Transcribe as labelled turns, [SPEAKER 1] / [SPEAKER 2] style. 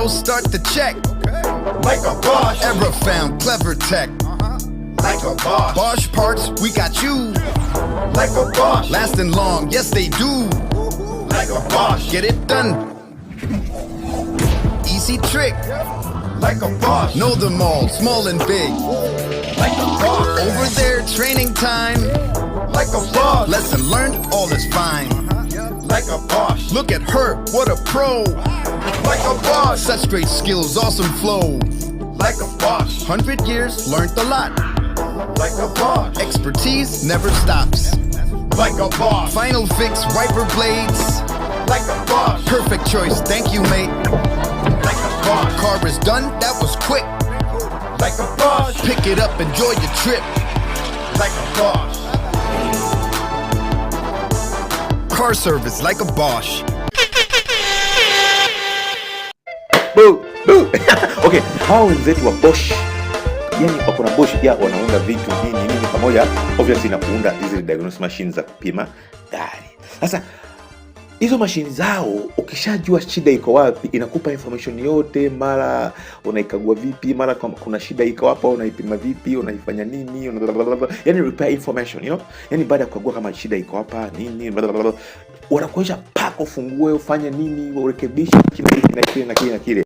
[SPEAKER 1] Zero, start the check.
[SPEAKER 2] Like a Bosch.
[SPEAKER 1] Ever found clever tech.
[SPEAKER 2] Like a Bosch.
[SPEAKER 1] Bosch parts, we got you.
[SPEAKER 2] Like a Bosch.
[SPEAKER 1] Lasting long, yes they do.
[SPEAKER 2] Like a Bosch.
[SPEAKER 1] Get it done. Easy trick.
[SPEAKER 2] Like a Bosch.
[SPEAKER 1] Know them all, small and big.
[SPEAKER 2] Like a Bosch.
[SPEAKER 1] Over there, training time.
[SPEAKER 2] Like a Bosch.
[SPEAKER 1] Lesson learned, all is fine.
[SPEAKER 2] Like a Bosch.
[SPEAKER 1] Look at her, what a pro.
[SPEAKER 2] Like a Bosch.
[SPEAKER 1] Such great skills, awesome flow.
[SPEAKER 2] Like a Bosch.
[SPEAKER 1] 100 years, learned a lot.
[SPEAKER 2] Like a Bosch.
[SPEAKER 1] Expertise never stops.
[SPEAKER 2] Like a Bosch.
[SPEAKER 1] Final fix, wiper blades.
[SPEAKER 2] Like a Bosch.
[SPEAKER 1] Perfect choice, thank you mate.
[SPEAKER 2] Like a Bosch.
[SPEAKER 1] Car is done, that was quick.
[SPEAKER 2] Like a Bosch.
[SPEAKER 1] Pick it up, enjoy your trip.
[SPEAKER 2] Like a Bosch.
[SPEAKER 1] Car service like a Bosch.
[SPEAKER 3] Okay, hao wenzetu wa Bosch, yani wako na Bosch pia wanaunda vitu nini pamoja obviously na kuunda hizi diagnosis machines za kupima gari. Sasa hizo machine zao ukishajua shida iko wapi, inakupa information yote, mara unaikagua vipi, mara kuna shida iko hapa unaipima vipi, unaifanya nini, yani repair information, you know? Yani baada ya kukagua kama shida iko hapa nini, wanakuonyesha pako ufungue ufanye nini, urekebishe kile na kile.